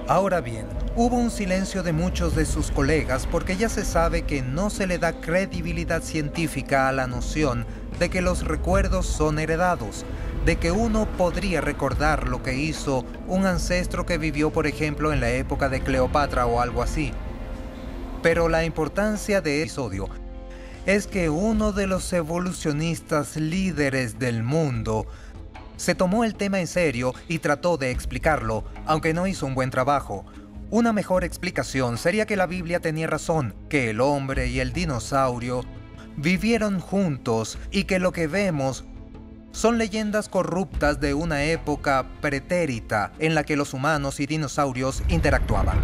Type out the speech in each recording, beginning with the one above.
Ahora bien, hubo un silencio de muchos de sus colegas porque ya se sabe que no se le da credibilidad científica a la noción de que los recuerdos son heredados, de que uno podría recordar lo que hizo un ancestro que vivió, por ejemplo, en la época de Cleopatra o algo así. Pero la importancia de este episodio es que uno de los evolucionistas líderes del mundo se tomó el tema en serio y trató de explicarlo, aunque no hizo un buen trabajo. Una mejor explicación sería que la Biblia tenía razón, que el hombre y el dinosaurio vivieron juntos y que lo que vemos son leyendas corruptas de una época pretérita en la que los humanos y dinosaurios interactuaban.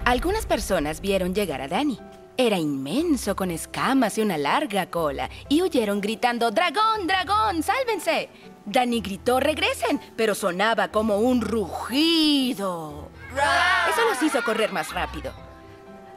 Algunas personas vieron llegar a Danny. Era inmenso, con escamas y una larga cola, y huyeron gritando: ¡Dragón, dragón, sálvense! Danny gritó: ¡regresen! Pero sonaba como un rugido. Eso los hizo correr más rápido.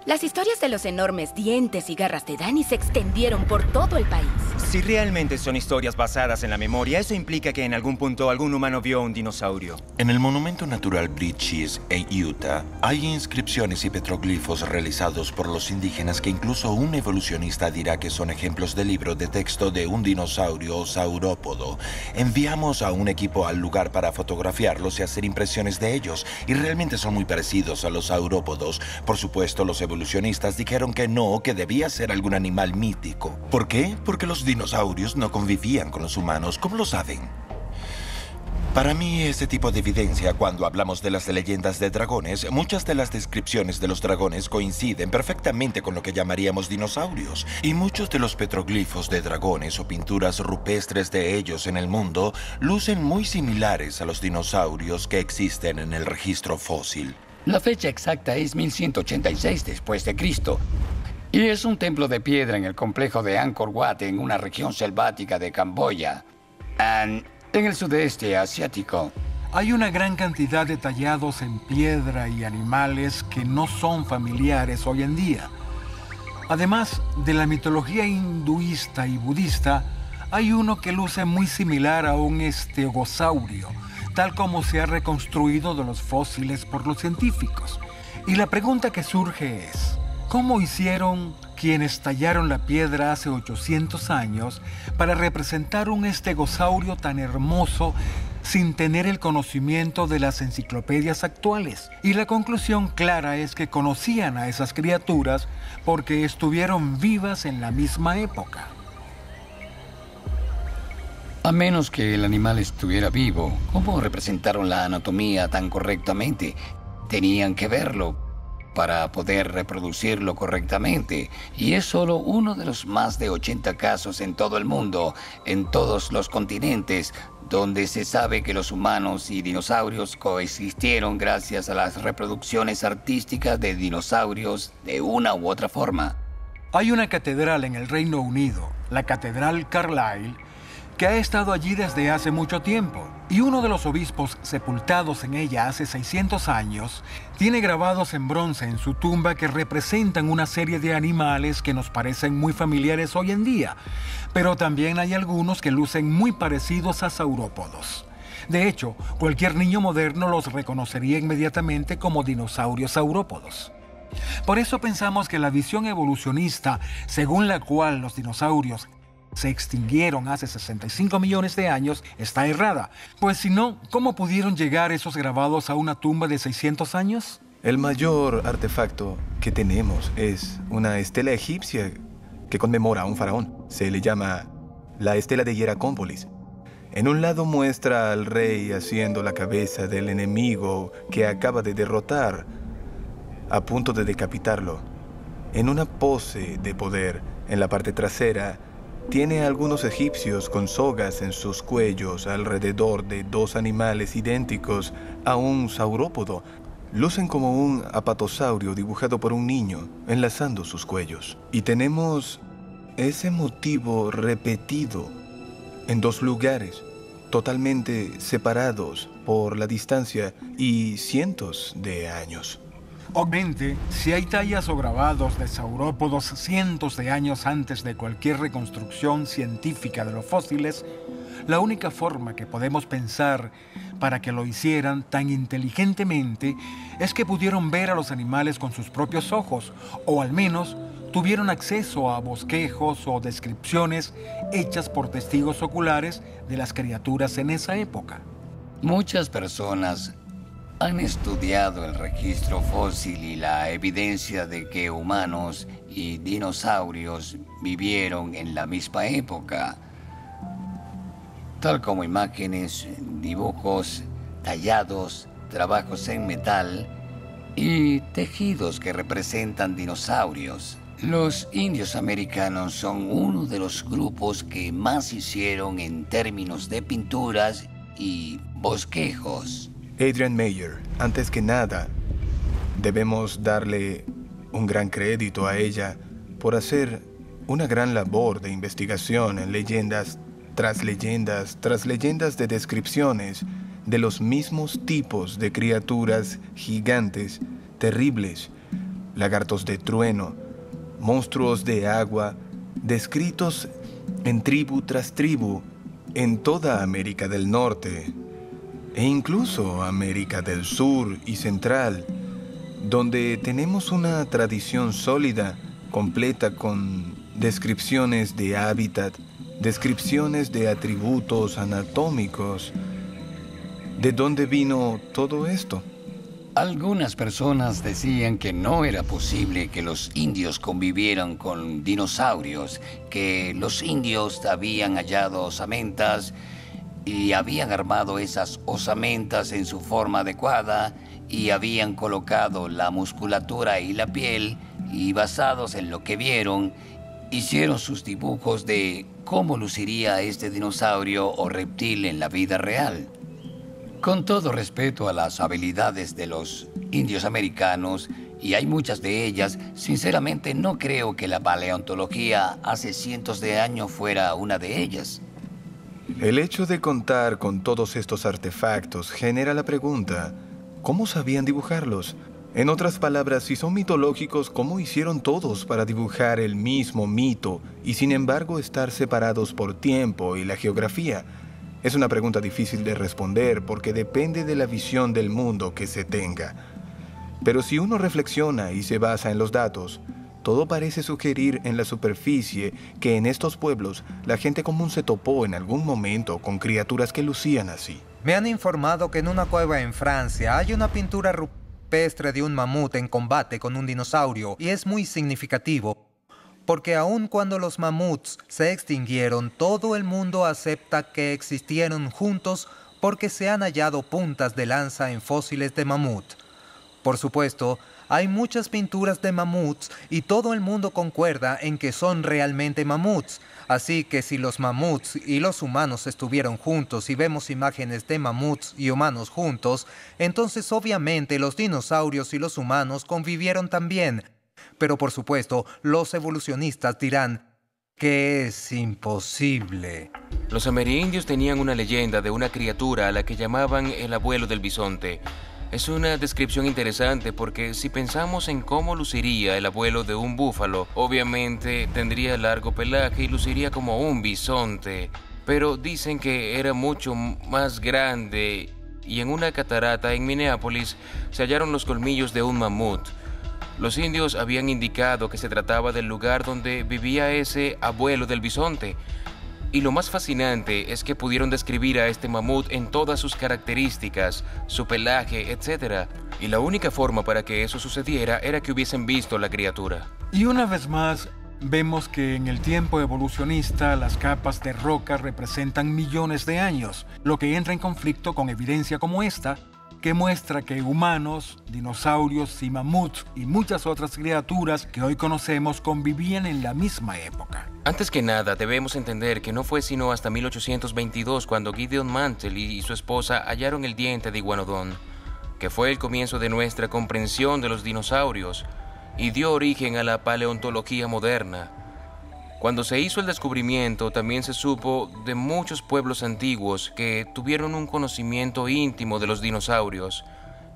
Las historias de los enormes dientes y garras de Danny se extendieron por todo el país. Si realmente son historias basadas en la memoria, eso implica que en algún punto algún humano vio un dinosaurio. En el Monumento Natural Bridges, en Utah, hay inscripciones y petroglifos realizados por los indígenas que incluso un evolucionista dirá que son ejemplos de libro de texto de un dinosaurio o saurópodo. Enviamos a un equipo al lugar para fotografiarlos y hacer impresiones de ellos, y realmente son muy parecidos a los saurópodos. Por supuesto, los evolucionistas dijeron que no, que debía ser algún animal mítico. ¿Por qué? Porque los dinosaurios no convivían con los humanos. ¿Cómo lo saben? Para mí, este tipo de evidencia, cuando hablamos de las leyendas de dragones, muchas de las descripciones de los dragones coinciden perfectamente con lo que llamaríamos dinosaurios. Y muchos de los petroglifos de dragones o pinturas rupestres de ellos en el mundo lucen muy similares a los dinosaurios que existen en el registro fósil. La fecha exacta es 1186 después de Cristo. Y es un templo de piedra en el complejo de Angkor Wat, en una región selvática de Camboya, en el sudeste asiático. Hay una gran cantidad de tallados en piedra y animales que no son familiares hoy en día. Además de la mitología hinduista y budista, hay uno que luce muy similar a un estegosaurio, tal como se ha reconstruido de los fósiles por los científicos. Y la pregunta que surge es: ¿cómo hicieron quienes tallaron la piedra hace 800 años para representar un estegosaurio tan hermoso sin tener el conocimiento de las enciclopedias actuales? Y la conclusión clara es que conocían a esas criaturas porque estuvieron vivas en la misma época. A menos que el animal estuviera vivo, ¿cómo representaron la anatomía tan correctamente? Tenían que verlo para poder reproducirlo correctamente. Y es solo uno de los más de 80 casos en todo el mundo, en todos los continentes, donde se sabe que los humanos y dinosaurios coexistieron gracias a las reproducciones artísticas de dinosaurios de una u otra forma. Hay una catedral en el Reino Unido, la Catedral Carlisle, que ha estado allí desde hace mucho tiempo, y uno de los obispos sepultados en ella hace 600 años tiene grabados en bronce en su tumba que representan una serie de animales que nos parecen muy familiares hoy en día, pero también hay algunos que lucen muy parecidos a saurópodos. De hecho, cualquier niño moderno los reconocería inmediatamente como dinosaurios saurópodos. Por eso pensamos que la visión evolucionista, según la cual los dinosaurios se extinguieron hace 65 millones de años, está errada. Pues si no, ¿cómo pudieron llegar esos grabados a una tumba de 600 años? El mayor artefacto que tenemos es una estela egipcia que conmemora a un faraón. Se le llama la estela de Hieracómpolis. En un lado muestra al rey haciendo la cabeza del enemigo que acaba de derrotar, a punto de decapitarlo. En una pose de poder, en la parte trasera, tiene a algunos egipcios con sogas en sus cuellos alrededor de dos animales idénticos a un saurópodo. Lucen como un apatosaurio dibujado por un niño, enlazando sus cuellos. Y tenemos ese motivo repetido en dos lugares, totalmente separados por la distancia y cientos de años. Obviamente, si hay tallas o grabados de saurópodos cientos de años antes de cualquier reconstrucción científica de los fósiles, la única forma que podemos pensar para que lo hicieran tan inteligentemente es que pudieron ver a los animales con sus propios ojos, o al menos tuvieron acceso a bosquejos o descripciones hechas por testigos oculares de las criaturas en esa época. Muchas personas han estudiado el registro fósil y la evidencia de que humanos y dinosaurios vivieron en la misma época, tal como imágenes, dibujos, tallados, trabajos en metal y tejidos que representan dinosaurios. Los indios americanos son uno de los grupos que más hicieron en términos de pinturas y bosquejos. Adrienne Mayer, antes que nada, debemos darle un gran crédito a ella por hacer una gran labor de investigación en leyendas tras leyendas tras leyendas de descripciones de los mismos tipos de criaturas gigantes, terribles, lagartos de trueno, monstruos de agua, descritos en tribu tras tribu en toda América del Norte e incluso América del Sur y Central, donde tenemos una tradición sólida, completa con descripciones de hábitat, descripciones de atributos anatómicos. ¿De dónde vino todo esto? Algunas personas decían que no era posible que los indios convivieran con dinosaurios, que los indios habían hallado osamentas y habían armado esas osamentas en su forma adecuada y habían colocado la musculatura y la piel y basados en lo que vieron, hicieron sus dibujos de cómo luciría este dinosaurio o reptil en la vida real. Con todo respeto a las habilidades de los indios americanos, y hay muchas de ellas, sinceramente no creo que la paleontología hace cientos de años fuera una de ellas. El hecho de contar con todos estos artefactos genera la pregunta, ¿cómo sabían dibujarlos? En otras palabras, si son mitológicos, ¿cómo hicieron todos para dibujar el mismo mito y sin embargo estar separados por tiempo y la geografía? Es una pregunta difícil de responder porque depende de la visión del mundo que se tenga. Pero si uno reflexiona y se basa en los datos, todo parece sugerir en la superficie que en estos pueblos la gente común se topó en algún momento con criaturas que lucían así. Me han informado que en una cueva en Francia hay una pintura rupestre de un mamut en combate con un dinosaurio y es muy significativo porque aun cuando los mamuts se extinguieron, todo el mundo acepta que existieron juntos porque se han hallado puntas de lanza en fósiles de mamut. Por supuesto, hay muchas pinturas de mamuts y todo el mundo concuerda en que son realmente mamuts. Así que si los mamuts y los humanos estuvieron juntos y vemos imágenes de mamuts y humanos juntos, entonces obviamente los dinosaurios y los humanos convivieron también. Pero por supuesto, los evolucionistas dirán que es imposible. Los amerindios tenían una leyenda de una criatura a la que llamaban el abuelo del bisonte. Es una descripción interesante porque si pensamos en cómo luciría el abuelo de un búfalo, obviamente tendría largo pelaje y luciría como un bisonte. Pero dicen que era mucho más grande y en una catarata en Minneapolis se hallaron los colmillos de un mamut. Los indios habían indicado que se trataba del lugar donde vivía ese abuelo del bisonte. Y lo más fascinante es que pudieron describir a este mamut en todas sus características, su pelaje, etc. Y la única forma para que eso sucediera era que hubiesen visto la criatura. Y una vez más, vemos que en el tiempo evolucionista las capas de roca representan millones de años, lo que entra en conflicto con evidencia como esta, que muestra que humanos, dinosaurios y mamuts y muchas otras criaturas que hoy conocemos convivían en la misma época. Antes que nada, debemos entender que no fue sino hasta 1822 cuando Gideon Mantell y su esposa hallaron el diente de Iguanodon, que fue el comienzo de nuestra comprensión de los dinosaurios y dio origen a la paleontología moderna. Cuando se hizo el descubrimiento, también se supo de muchos pueblos antiguos que tuvieron un conocimiento íntimo de los dinosaurios,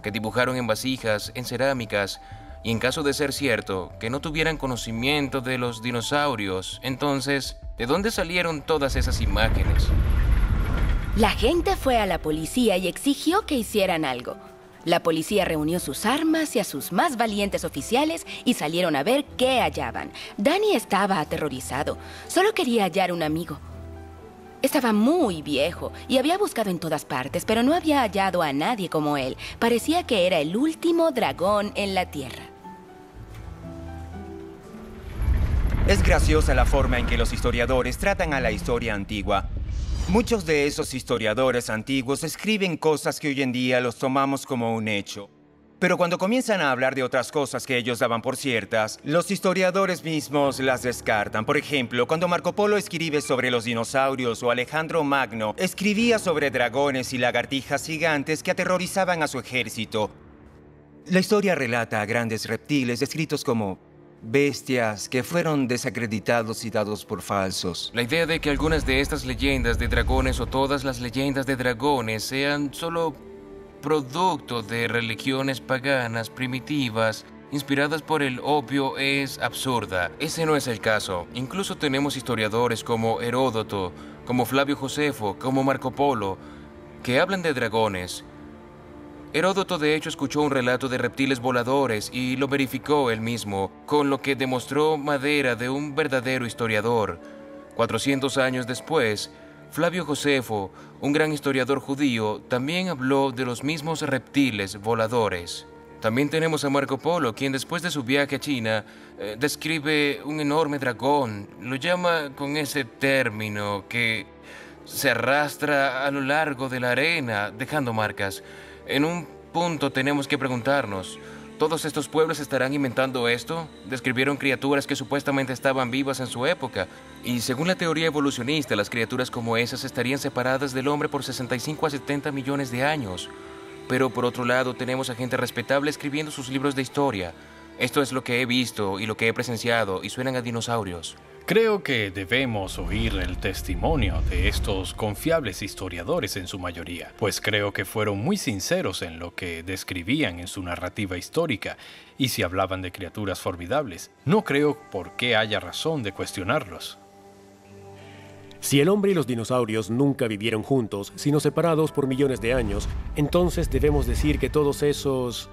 que dibujaron en vasijas, en cerámicas, y en caso de ser cierto, que no tuvieran conocimiento de los dinosaurios, entonces, ¿de dónde salieron todas esas imágenes? La gente fue a la policía y exigió que hicieran algo. La policía reunió sus armas y a sus más valientes oficiales y salieron a ver qué hallaban. Danny estaba aterrorizado. Solo quería hallar un amigo. Estaba muy viejo y había buscado en todas partes, pero no había hallado a nadie como él. Parecía que era el último dragón en la Tierra. Es graciosa la forma en que los historiadores tratan a la historia antigua. Muchos de esos historiadores antiguos escriben cosas que hoy en día los tomamos como un hecho. Pero cuando comienzan a hablar de otras cosas que ellos daban por ciertas, los historiadores mismos las descartan. Por ejemplo, cuando Marco Polo escribe sobre los dinosaurios o Alejandro Magno escribía sobre dragones y lagartijas gigantes que aterrorizaban a su ejército. La historia relata a grandes reptiles descritos como bestias que fueron desacreditados y dados por falsos. La idea de que algunas de estas leyendas de dragones o todas las leyendas de dragones sean solo producto de religiones paganas primitivas inspiradas por el opio es absurda. Ese no es el caso. Incluso tenemos historiadores como Heródoto, como Flavio Josefo, como Marco Polo, que hablan de dragones. Heródoto de hecho escuchó un relato de reptiles voladores y lo verificó él mismo, con lo que demostró madera de un verdadero historiador. 400 años después, Flavio Josefo, un gran historiador judío, también habló de los mismos reptiles voladores. También tenemos a Marco Polo, quien después de su viaje a China, describe un enorme dragón. Lo llama con ese término que se arrastra a lo largo de la arena, dejando marcas. En un punto tenemos que preguntarnos, ¿todos estos pueblos estarán inventando esto? Describieron criaturas que supuestamente estaban vivas en su época. Y según la teoría evolucionista, las criaturas como esas estarían separadas del hombre por 65 a 70 millones de años. Pero por otro lado tenemos a gente respetable escribiendo sus libros de historia. Esto es lo que he visto y lo que he presenciado y suenan a dinosaurios. Creo que debemos oír el testimonio de estos confiables historiadores en su mayoría, pues creo que fueron muy sinceros en lo que describían en su narrativa histórica, y si hablaban de criaturas formidables, no creo por qué haya razón de cuestionarlos. Si el hombre y los dinosaurios nunca vivieron juntos, sino separados por millones de años, entonces debemos decir que todos esos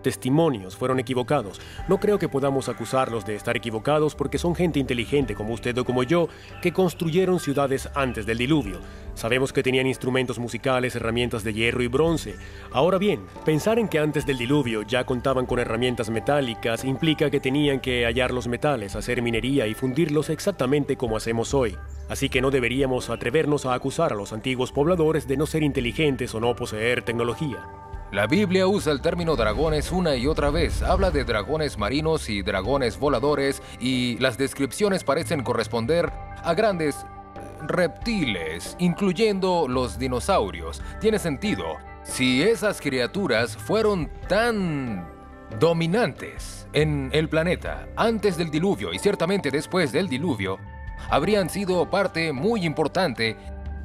testimonios fueron equivocados. No creo que podamos acusarlos de estar equivocados porque son gente inteligente como usted o como yo que construyeron ciudades antes del diluvio. Sabemos que tenían instrumentos musicales, herramientas de hierro y bronce. Ahora bien, pensar en que antes del diluvio ya contaban con herramientas metálicas implica que tenían que hallar los metales, hacer minería y fundirlos exactamente como hacemos hoy. Así que no deberíamos atrevernos a acusar a los antiguos pobladores de no ser inteligentes o no poseer tecnología. La Biblia usa el término dragones una y otra vez. Habla de dragones marinos y dragones voladores y las descripciones parecen corresponder a grandes reptiles, incluyendo los dinosaurios. Tiene sentido. Si esas criaturas fueron tan dominantes en el planeta antes del diluvio y ciertamente después del diluvio, habrían sido parte muy importante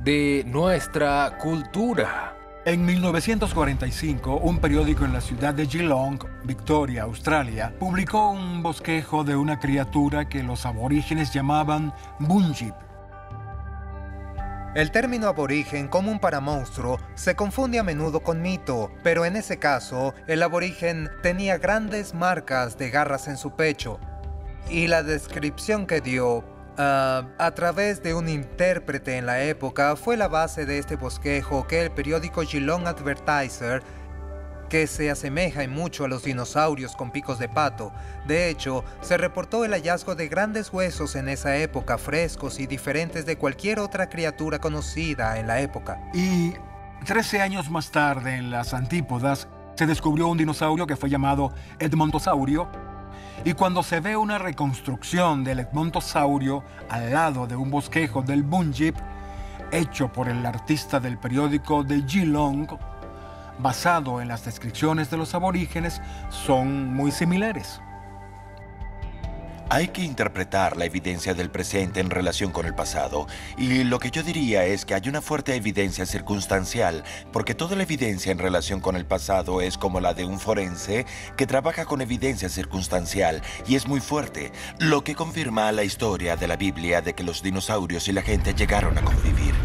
de nuestra cultura. En 1945, un periódico en la ciudad de Geelong, Victoria, Australia, publicó un bosquejo de una criatura que los aborígenes llamaban Bunjip. El término aborigen común para monstruo se confunde a menudo con mito, pero en ese caso, el aborigen tenía grandes marcas de garras en su pecho, y la descripción que dio a través de un intérprete en la época fue la base de este bosquejo que el periódico Geelong Advertiser, que se asemeja en mucho a los dinosaurios con picos de pato. De hecho, se reportó el hallazgo de grandes huesos en esa época, frescos y diferentes de cualquier otra criatura conocida en la época. Y 13 años más tarde, en las antípodas, se descubrió un dinosaurio que fue llamado Edmontosaurio. Y cuando se ve una reconstrucción del Edmontosaurio al lado de un bosquejo del Bunjip, hecho por el artista del periódico de Geelong, basado en las descripciones de los aborígenes, son muy similares. Hay que interpretar la evidencia del presente en relación con el pasado, y lo que yo diría es que hay una fuerte evidencia circunstancial, porque toda la evidencia en relación con el pasado es como la de un forense que trabaja con evidencia circunstancial, y es muy fuerte, lo que confirma la historia de la Biblia de que los dinosaurios y la gente llegaron a convivir.